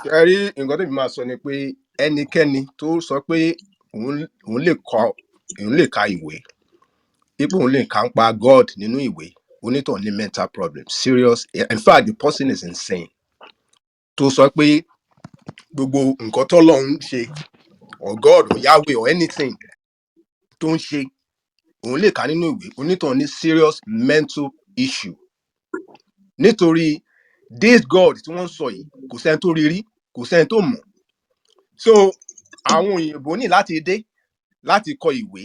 ẹ rí nǹkan tó fi máa sọ ni pé ẹnikẹ́ni tó sọ pé òun lè ka ìwé ipò òun lè kà ń pa God nínú ìwé onítàn ní mental problem serious in fact the person is insane tó sọ pé gbogbo nǹkan tọ́lọ́run ń ṣe or God or Yahweh or anything tó ń ṣe òun lè kà nínú ìwé onítàn ní serious mental issue nítorí this God tí wọ́n ń sọ yìí kò sẹ́ni tó rí rí kò sẹ́ni tó mọ̀ so àwọn òyìnbó ní láti dé láti kọ ìwé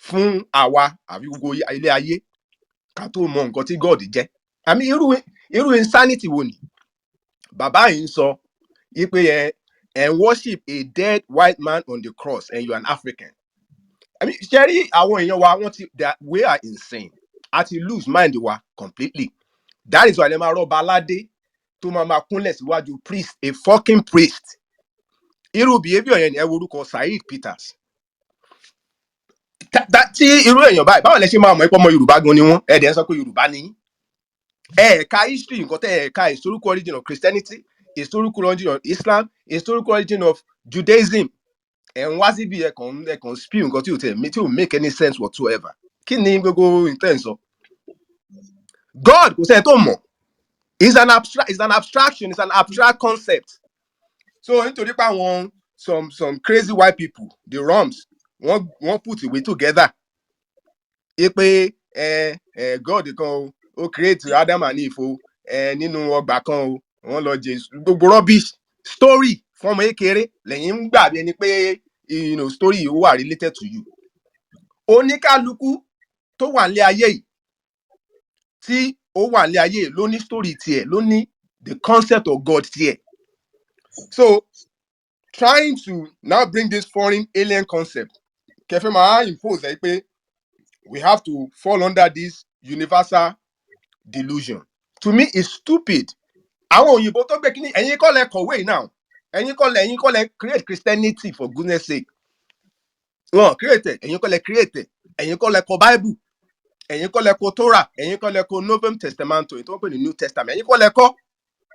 fún àwa àbí gbogbo ilé ayé ká tó mọ nǹkan tí God jẹ́ àmì irú insanity wo ni bàbá yìí ń sọ wípé ẹ worship a dead white man on the cross and you are an African. I mean, ṣe rí àwọn èèyàn wa we are insane àti lose mind wa completely. That is why ẹ máa rọ́ba aládé tó máa kúnlẹ̀ síwájú priest a fucking priest. Irú behaviour yẹn ni ẹ wo orúkọ Saheed Peters. Tí irú èèyàn báyìí báwo lẹ ṣe máa mọ̀ ipò ọmọ Yorùbá gan ni wọ́n ẹ̀dẹ̀ sọ pé Yorùbá ni yín. Ẹ̀ka history nǹkan tẹ́ ẹ̀ka historical origin of Christianity, historical origin of Islam, historical origin of Judaism. And wá síbi ẹ̀kan spew nǹkan tí ò make any sense whatsoever. Kí ni gbogbo intense of? God kò sẹ́ni tó mọ̀. It's an abstraction, it's an abstract concept. So nítorí pé àwọn some crazy white people, the Roms, wọ́n put ìwé together. Pé God kan ó create Adam and Eve nínú ọgbà kan o wọ́n lọ jẹ gbogbo rubbish story fún ọmọ kékeré lẹ́yìn ń gbà bí ẹni pé story yìí wà related to you. Oníkálukú tó wà nílé ayé yìí tí ó wà nílé ayé ló ní story tiẹ̀ ló ní the concept of God tiẹ̀. So trying to now bring this foreign alien concept kẹfẹ́ máa impose ẹ pé we have to fall under this universal delusion. To me it's stupid. Àwọn òyìnbó tó gbé kíní ẹ̀yin kọ́ lẹ kọ̀wé now ẹ̀yin kọ́ lẹ create Christianity for goodness sake. Wọ́n create ẹ̀yin kọ́ lẹ create ẹ̀yin kọ́ lẹ kọ Bible ẹ̀yin kọ́ lẹ kọ Torah ẹ̀yin kọ́ lẹ kọ Novum Testamento èyí tó ń pè ní New Testament ẹ̀yin kọ́ lẹ kọ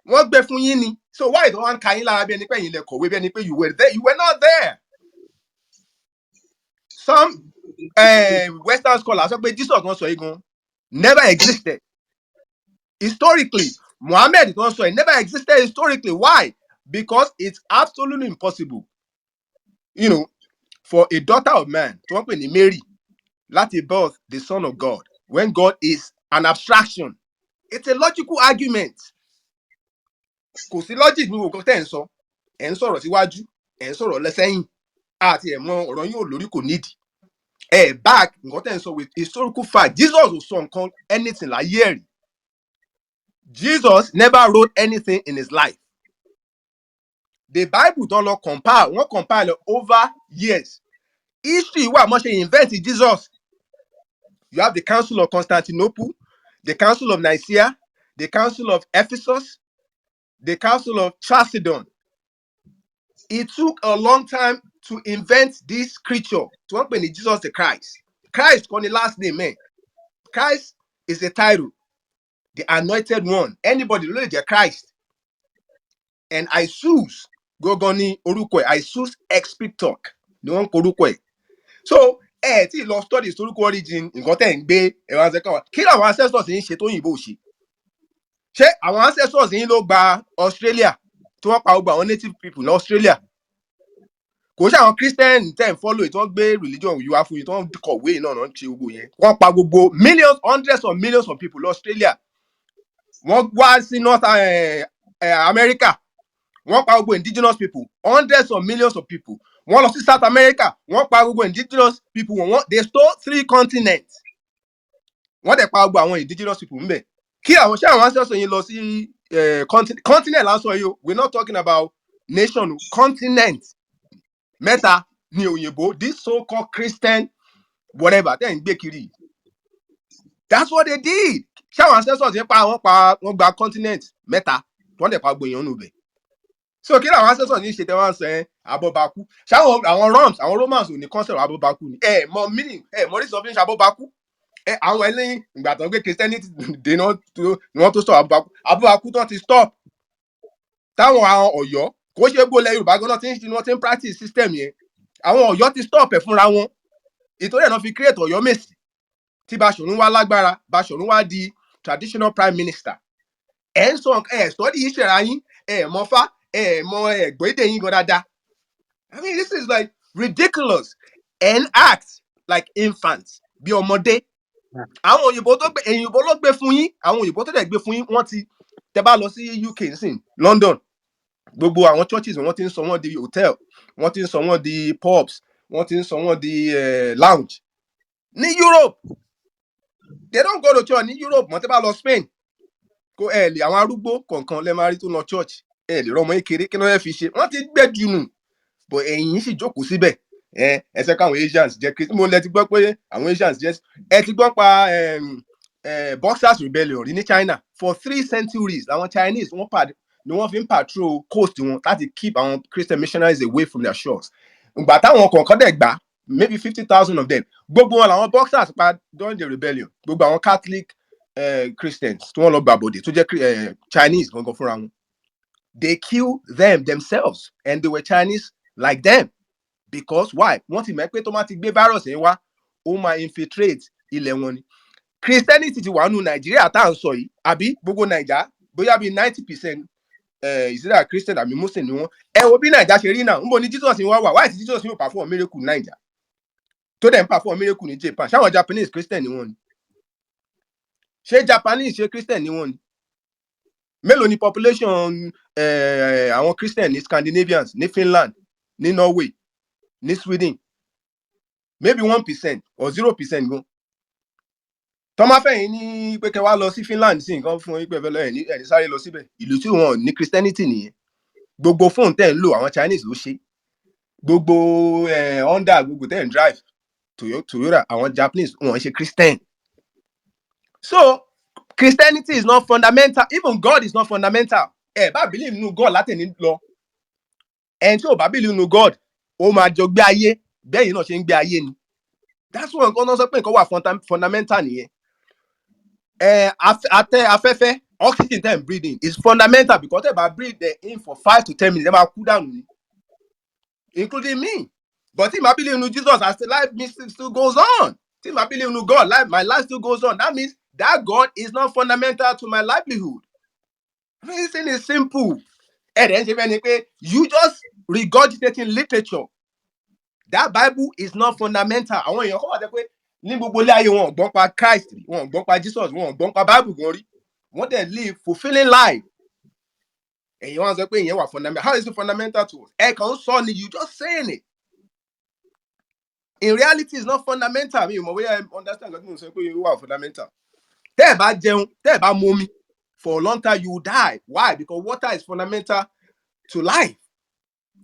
wọ́n gbé fún yín ni. So why don't one ka yín lára bí ẹni pé ẹ̀yin lẹ kọ̀wé bí ẹni pé you were there, you were not there. Some Western scholars sọ pé Jesus kan sọ yìí gan never existed historically. Muhammad kan sọ yìí never existed historically. Why? Because it's absolutely impossible, for a daughter of man tí wọ́n pè ní Mary láti birth the son of God when God is an abstraction. It's a logical argument. Kò sí logic ní òkú tẹ́ ẹ̀ ń sọ̀rọ̀ síwájú ẹ̀ ń sọ̀rọ̀ lẹ́sẹ̀yìn àti ẹ̀mọ ọ̀rọ̀ yóò lórí kò nídìí. Back nǹkan tẹ́ ẹ̀ ń sọ with historical fact. Jesus ò sọ nǹkan anything láyé ẹ̀rí. Jesus never wrote anything in his life. The Bible don lọ compile wọ́n compile over years. History wà mọ́ ṣe invent Jesus. You have the Council of Constantinople, the Council of Nicaea, the Council of Ephesus, the Council of Chalcedon. It took a long time to invent this creature. To wọ́n pè ní Jesus the Christ. Christ kọ́ ni last name man. Christ is a title. The anointed one. Anybody ló lè jẹ́ Christ. And Isus gangan ni orúkọ ẹ̀. Isus Expector ni wọ́n ń pe orúkọ ẹ̀. So tí lọ study historical origin nǹkan tẹ̀ ń gbé ẹ̀rọ àṣẹkọ̀ kí làwọn ancestors yìí ń ṣe tó yìnbó ṣe. Ṣé àwọn ancestors yìí ló gba Australia tí wọ́n pa gbogbo àwọn native people ní Australia? Kò ṣe àwọn Christian tẹ̀ ń follow tí wọ́n gbé religion yìí wá fún yìí tí wọ́n kọ̀wé náà ń ṣe gbogbo yẹn. Wọ́n pa gbogbo millions, hundreds of millions of people ní Australia. Wọ́n wá sí North America. Wọ́n pa gbogbo indigenous people, hundreds of millions of people. Wọ́n lọ sí South America. Wọ́n pa gbogbo indigenous people. They stole 3 continents. Wọ́n dẹ̀ pa gbogbo àwọn indigenous people ńbẹ̀. Kí àwọn ṣé àwọn ancestors yìí lọ sí continent lásán yìí o. We're not talking about nation o. Continent. Mẹ́ta ni òyìnbó, this so-called Christian whatever tẹ́ ń gbé kiri. That's what they did. Ṣé àwọn ancestors yẹn wọ́n gba continent mẹ́ta. Wọ́n dẹ̀ pa gbogbo èèyàn nù bẹ̀. So kí làwọn ancestors ní ṣe tẹ́ wọ́n sọ abọ́bakú. Ṣé àwọn Romans ò ní concept abọ́bakú ni? Mọ meaning mọ rí sọ fún abọ́bakú. Àwọn ẹlẹ́yìn ìgbà tó ń gbé Christianity dé náà ni wọ́n tó stop abọ́bakú. Abọ́bakú tó ti stop. táwọn àwọn Ọ̀yọ́ kò ṣe gbólẹ̀ Yorùbá gan-an tí ń practice system yẹn àwọn Ọ̀yọ́ ti stop ẹ̀ fúnra wọn ìtorí ẹ̀ náà fi create Ọ̀yọ́ Mèsì tí Báṣọ̀run wá lágbára Báṣọ̀run wá di traditional prime minister ẹ̀ ń sọ study ìṣẹ̀ra yín mọ́fá mọ ẹ̀gbẹ́dẹ̀ yín gan dáadáa. I mean this is like ridiculous and act like infants bí ọmọdé. Àwọn òyìnbó ló gbé fún yín àwọn òyìnbó tó dẹ̀ gbé fún yín wọ́n ti tẹ́ bá lọ sí UK nísìn London gbogbo àwọn churches wọ́n ti ń sọ wọ́n di hotel wọ́n ti ń sọ wọ́n di pubs wọ́n ti ń sọ wọ́n di lounge. Ní Europe they don't go to church ní Europe mọ́ tẹ́ bá lọ Spain kó lè àwọn arúgbó kọ̀ọ̀kan lẹ́ máa rí tó lọ church lè rọmọ kékeré kí ló fẹ́ fi ṣe wọ́n ti gbẹ́ jùnù but ẹ̀yin sì jókòó síbẹ̀ ẹsẹ̀ káwọn Asians jẹ́ kí mo lẹ ti gbọ́ pé àwọn Asians jẹ́ ẹ ti gbọ́ pa Boxers Rebellion rí ní China for 3 centuries àwọn Chinese ni wọ́n fi ń patrol coast wọn láti keep àwọn Christian missionaries away from their shores. Ìgbà táwọn kọ̀ọ̀kan dẹ̀ gbà maybe 50,000 of them gbogbo wọn làwọn Boxers pa during the rebellion gbogbo àwọn Catholic Christians tí wọ́n lọ gbàbọ̀dé tó jẹ́ Chinese gangan fúnra wọn they kill them themselves and they were Chinese like them because why wọ́n ti mọ̀ pé tó máa ti gbé virus yẹn wá ó máa infiltrate ilẹ̀ wọn ni. Christianity ti wà nù Nàìjíríà tá à ń sọ yìí àbí gbogbo Nàìjà bóyá bíi 90% ìsirà Christian àbí Muslim ni wọ́n ẹ wo bí Nàìjà ṣe rí náà ń bọ̀ ní Jesus wá wà wáyé tí Jesus yóò perform miracle Nàìjà tó dẹ̀ ń perform miracle ní Japan ṣáwọn Japanese Christian ni wọ́n ni ṣé Japanese ṣe Christian ni wọ́n ni mélòó ni population àwọn Christian ní Scandinavians ní Finland ní Norway ní Sweden maybe 1% or 0% gan tọ́máfẹ́yìn ní pé kẹwàá lọ sí Finland sí nǹkan fún yín pẹ̀fẹ́ lọ́yẹ̀ ní sáré lọ síbẹ̀ ìlú tí wọn ní Christianity nìyẹn gbogbo fóònù tẹ̀ ń lò àwọn Chinese ló ṣe gbogbo Honda gbogbo tẹ̀ ń drive Toyota àwọn Japanese wọn ṣe Christian. So Christianity is not fundamental even God is not fundamental bá believe nínú God látẹ̀ní lọ ẹni tí ò bá believe nínú God ó máa jọ gbé ayé bẹ́ẹ̀ yìí náà ṣe ń gbé ayé ni that's why nǹkan náà sọ pé nǹkan wà fundamental nìyẹn. Afẹ́fẹ́ oxygen time breathing is fundamental because tẹ́ bá breathe in for 5 to 10 minutes ẹ máa kú dànù ni including me but tí màá believe nínú Jesus as the life still goes on tí màá believe nínú God my life still goes on that means that God is not fundamental to my livelihood. I mean, this thing is simple. You just regurgitating literature. That Bible is not fundamental. Àwọn èèyàn kọ́ wà tẹ́ pé ní gbogbo ilé ayé wọn ò gbọ́n pa Christ wọn ò gbọ́n pa Jesus wọn ò gbọ́n pa Bible gan rí wọ́n dẹ̀ live fulfilling life. Ẹ̀yin wọn sọ pé ìyẹn wà fundamental. How is it fundamental to us? Ẹ kàn ń sọ ni you just saying it. In reality it's not fundamental. Mi ò mọ̀ bóyá understand lọ́dún mo sọ pé ìyẹn wà fundamental. Tẹ́ ẹ bá jẹun tẹ́ ẹ bá momi for a long time you will die. Why? Because water is fundamental to life.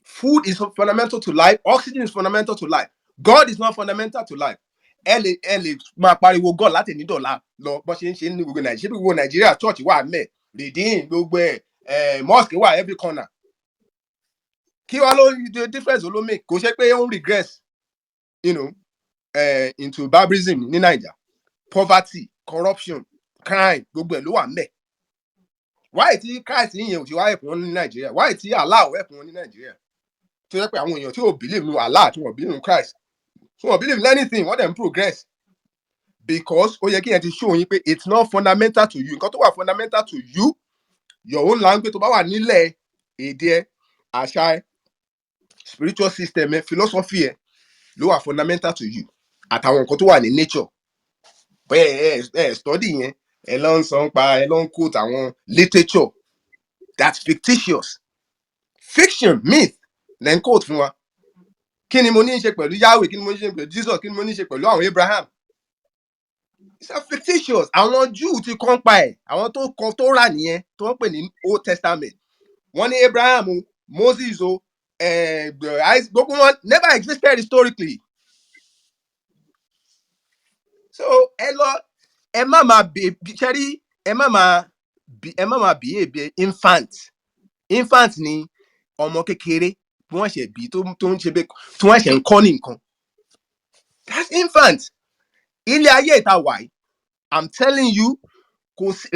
Food is fundamental to life. Oxygen is fundamental to life. God is not fundamental to life. Ẹ lè máa pariwo God láti ní dọ̀là lọ bó ṣe ń ṣe ní gbogbo Nàìjíríà gbogbo Nàìjíríà church wà mẹ́ redeem gbogbo mosque wà every corner. Kí wá ló the difference ló make kò ṣe pé ó ń regress into barbarism ní Naija poverty corruption crime gbogbo ẹ̀ ló wà mẹ́. Why tí Christ yìnyẹn ò ti wá ẹ̀pọ̀ wọn ní Nàìjíríà why tí Allah ò ẹ̀pọ̀ wọn ní Nàìjíríà tó yẹ pé àwọn èèyàn tí ò believe nínú Allah tí wọ́n believe nínú Christ tí wọ́n believe in anything wọ́n dem progress because ó yẹ kí ẹ ti show yín pé it's not fundamental to you nǹkan tó wà fundamental to you your own language tó bá wà nílẹ̀ èdè ẹ àṣà ẹ spiritual system ẹ philosophy ẹ ló wà fundamental to you àtàwọn nǹkan tó wà ní nature bẹ́ẹ̀ ẹ study yẹn ẹ lọ ń sọ pa ẹ lọ ń quote àwọn literature that's fictitious fiction myth lẹ́ ń quote fún wa kí ni mo ní í ṣe pẹ̀lú Yahweh kí ni mo ní í ṣe pẹ̀lú Jesus kí ni mo ní í ṣe pẹ̀lú àwọn Abraham it's a fictitious àwọn Jew ti kọ́ ń pa ẹ̀ àwọn tó rà nìyẹn tó ń pè ní Old Testament wọ́n ní Abraham o Moses o gbogbo wọn never existed historically so ẹ má máa ṣẹ́rí ẹ má máa behave infant ni ọmọ kékeré bí wọ́n ṣe bí tó ń ṣe bẹ́ẹ̀ tí wọ́n ṣe ń kọ́ ní nǹkan that's infant ilé ayé ìta wà yìí I'm telling you kò sí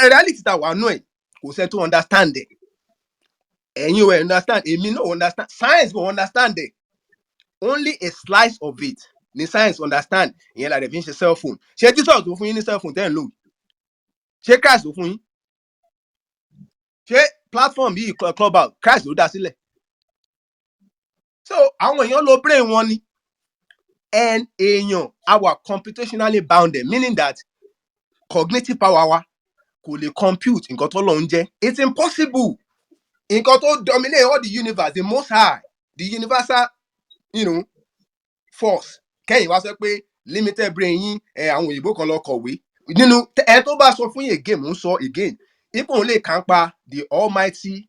reality ta wà nù ẹ̀ kò sẹ́ tó understand it And you will understand. Èmi no understand. Science will understand it. Only a slice of it. The science understand. Ìyẹn la dẹ̀ fi ń ṣe cell phone. Ṣé Jesus ló fún yín ní cell phone tẹ́ ń lò? Ṣé Christ ló fún yín? Ṣé platform bíi Clubhouse Christ ló dá sílẹ̀? So àwọn èèyàn lo brain wọn ni. And èèyàn our computationally bounded, meaning that cognitive power wa kò lè compute nǹkan tó lọ́n jẹ́. It's impossible. Nǹkan tó dominate all the universe, the most high, the universal, force. Kẹ́yìn wá sọ pé limited brain yín àwọn òyìnbó kan lọ kọ̀wé. Nínú ẹ tó bá sọ fún yín again, mò ń sọ again. Ipò òun lè kàn pa the almighty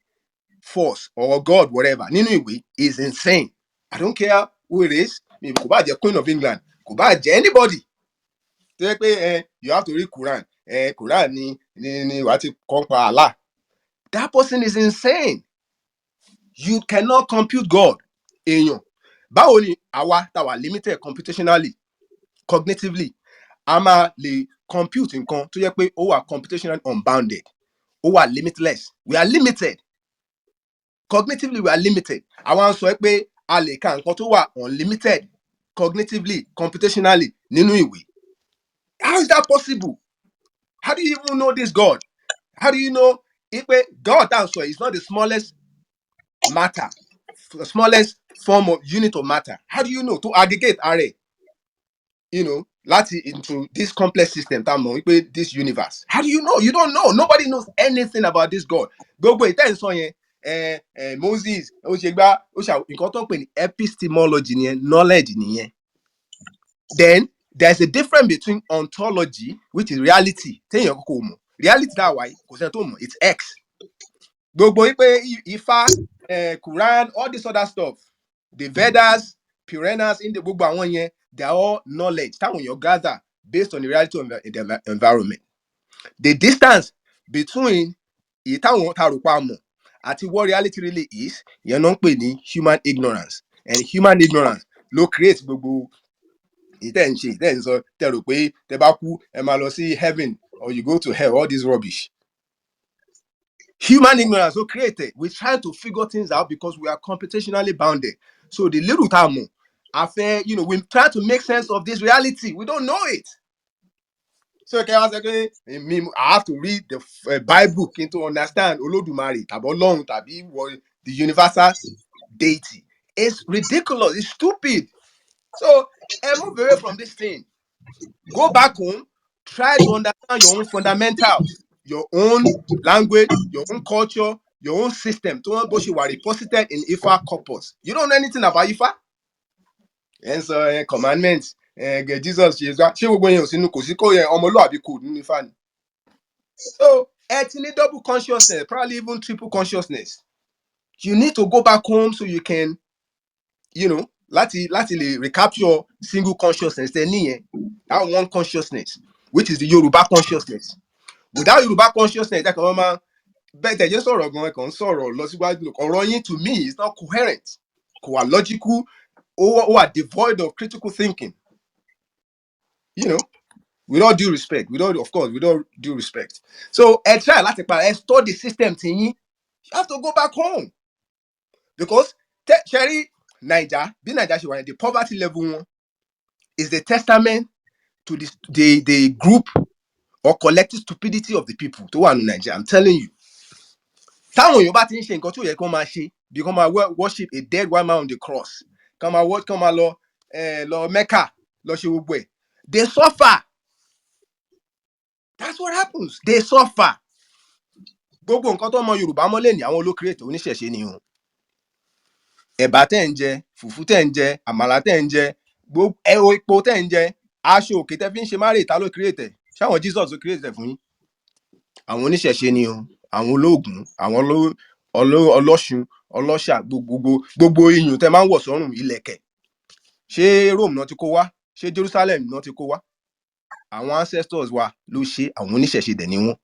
force or God, whatever, nínú ìwé is insane. I don't care who it is. Kò bá jẹ́ Queen of England, kò bá jẹ́ anybody. Tó yẹ pé you have to read Quran. Quran ni wàá ti kọ́ pa Allah. That person is insane. You cannot compute God. Èèyàn. Báwo ni àwa tá wà limited computationally, cognitively, a máa lè compute nǹkan tó yẹ pé ó wà computationally unbounded, ó wà limitless. We are limited. Cognitively, we are limited. Àwọn sọ pé a lè ka nǹkan tó wà unlimited, cognitively, computationally, nínú ìwé. How is that possible? How do you even know this God? How do you know God answer is not the smallest matter, the smallest form of unit of matter? How do you know to aggregate array, láti into this complex system tá mọ̀ wípé this universe? How do you know? You don't know. Nobody knows anything about this God. Gbogbo ìtẹ́ ìsọ yẹn, Moses ó ṣe gbá ó ṣà nǹkan tó ń pè ní epistemology nìyẹn, knowledge nìyẹn. Then there's a difference between ontology, which is reality. Téèyàn kò mọ̀. Reality that way, kò sẹ́ni tó mọ̀. It's X. Gbogbo wípé IFÁ, Quran, all this other stuff, the Vedas, Puranas, in the gbogbo àwọn yẹn, they are all knowledge táwọn èèyàn gather based on the reality of the environment. The distance between ìtàwọn tarùpá mọ̀ àti what reality really is, yẹn náà ń pè ní human ignorance. And human ignorance ló create gbogbo ìtẹ́ ń ṣe, ìtẹ́ ń sọ, tẹ́ rò pé tẹ́ bá kú, ẹ máa lọ sí heaven or you go to hell, all this rubbish. Human ignorance so created. We try to figure things out because we are computationally bounded. So the little time affair, we try to make sense of this reality. We don't know it. So I have to read the Bible to understand Olódùmarè tàbí Ọlọ́run tàbí the universal deity. It's ridiculous. It's stupid. So move away from this thing. Go back home. Try to understand your own fundamentals, your own language, your own culture, your own system. To what you were reposited in IFÁ corpus. You don't know anything about IFÁ? And so commandments, Jesus, ṣé gbogbo yẹn ò sínú kò sí kó yẹn ọmọlúwàbí kò nínú IFÁ ni. So it's in a double consciousness, probably even triple consciousness. You need to go back home so you can, láti lè recapture single consciousness tẹ níyẹn, that one consciousness, which is the Yorùbá consciousness. Without Yorùbá consciousness, that kan máa bẹ́ẹ̀ tẹ̀jẹ́ sọ̀rọ̀ gan-an kan sọ̀rọ̀ lọ síwájú ọ̀rọ̀ yín to me is not coherent, kò wà logical, ó wà devoid of critical thinking. With all due respect, with all due respect. So ẹ try láti study system ti yín. You have to go back home because ṣẹ́rí Naija, bí Naija ṣe wà ní the poverty level one is the testament to the group or collective stupidity of the people tó wà ní Naija. I'm telling you. Táwọn èèyàn bá ti ń ṣe nǹkan tí ò yẹ kó máa ṣe, bí kó máa worship a dead white man on the cross, kó máa lọ Mecca, lọ ṣe gbogbo ẹ̀. They suffer. That's what happens. They suffer. Gbogbo nǹkan tó mọ Yorùbá mọ́lẹ̀ ní àwọn olókìrètò oníṣẹ̀ṣe ni o. Ẹ̀bà tẹ́ ń jẹ, fùfú tẹ́ ń jẹ, àmàlà tẹ́ ń jẹ, epo tẹ́ ń jẹ, aṣọ òkè tẹ́ fi ń ṣe márè ta ló kírètẹ̀. Ṣáwọn Jesus ló kírètẹ̀ fún yín? Àwọn oníṣẹ̀ṣe ni o. Àwọn olóògùn, àwọn ọlọ́ṣun, ọlọ́ṣà, gbogbo iyùn tẹ́ máa ń wọ̀ sọ́rùn ìlẹ̀kẹ̀. Ṣé Rome náà ti kó wá? Ṣé Jerusalem náà ti kó wá? Àwọn ancestors wa ló ṣe, àwọn oníṣẹ̀ṣe dẹ̀ ni wọ́n.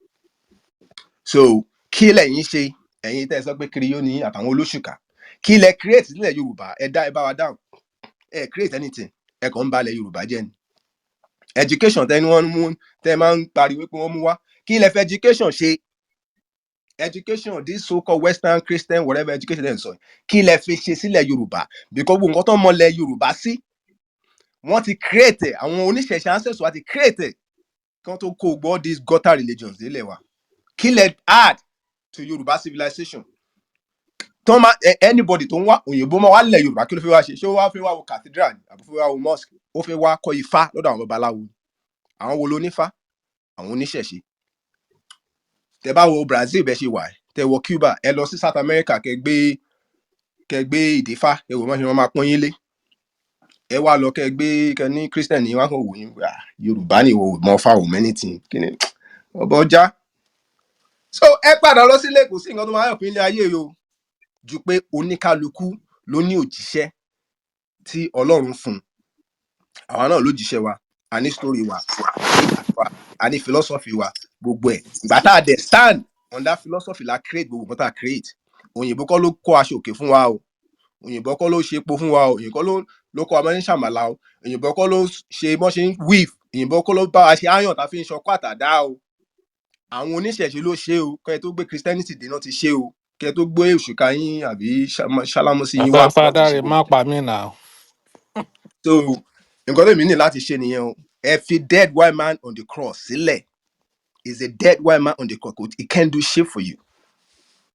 So kí lẹ̀yin ṣe, ẹ̀yin tẹ́ sọ pé kiriyó ni àtàwọn olóṣùkà? Kí lẹ create nílẹ̀ Yorùbá? Ẹ bá wa dáhùn. Ẹ create anything. Ẹ kàn ń balẹ̀ Yorùbá jẹ́ ni. Education tẹ́ ni wọ́n mú, tẹ́ máa ń pariwo pé wọ́n mú wá. Kí lẹ fẹ́ education ṣe? education, this so-called Western Christian whatever education dem sọ kí lẹ fi ṣe sílẹ̀ Yorùbá because gbogbo nǹkan tó mọ lẹ Yorùbá sí wọ́n ti create ẹ̀, àwọn oníṣẹ̀ṣe ancestors wa ti create ẹ̀ kí wọ́n tó kó gbọ́ these gutter religions délẹ̀ wa kí lẹ add to Yorùbá civilization tó máa anybody tó ń wá òyìnbó máa wá lẹ̀ Yorùbá kí ló fẹ́ wá ṣe ṣé ó wá fẹ́ wá wo cathedral àbí fẹ́ wá wo mosque ó fẹ́ wá kọ́ ifá lọ́dọ̀ àwọn babaláwo àwọn wo ló nífá àwọn oníṣẹ̀ṣe tẹ bá wo Brazil bẹ ṣe wà tẹ wọ Cuba ẹ lọ sí South America kẹ gbé ìdífá ẹ wò wọn máa pọ́n yín lé ẹ wá lọ kẹ gbé kẹ ní Christian ní wọn kàn wò yín Yorùbá ni ìwọ mọ fa òun mẹnìtì kíni ọbọ ọjà so ẹ padà lọ sílé kò sí nǹkan tó máa yàn pín ilé ayé yo ju pé oníkálukú ló ní òjíṣẹ́ tí Ọlọ́run fún àwa náà ló jíṣẹ́ wa a ní story wa a ní philosophy wa gbogbo ẹ̀ ìgbà tá a dẹ̀ stand on that philosophy la create gbogbo nǹkan tá a create òyìnbó kọ́ ló kọ́ aṣọ òkè fún wa o òyìnbó kọ́ ló ṣe epo fún wa o òyìnbó kọ́ ló kọ́ ọmọ ní ṣàmàlà o òyìnbó kọ́ ló ṣe bọ́n ṣe ń weave òyìnbó kọ́ ló bá wa ṣe iron tá a fi ń ṣọkọ́ àtàdá o àwọn oníṣẹ̀ṣe ló ṣe o kẹ́ ẹ tó gbé Christianity dé náà ti ṣe o kẹ́ ẹ tó gbé òṣùkà yín àbí ṣálámùsí yín wá IFÁ náà ti ṣe Dare gbogbo má pa mí nà. so nǹkan tó mi ní láti ṣe nìyẹn o ẹ fi dead white man on the cross sílẹ̀ is a dead white man on the cross he can't do shit for you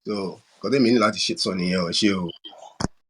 so nǹkan tó mi ní láti ṣe sọ nìyẹn o ṣe o.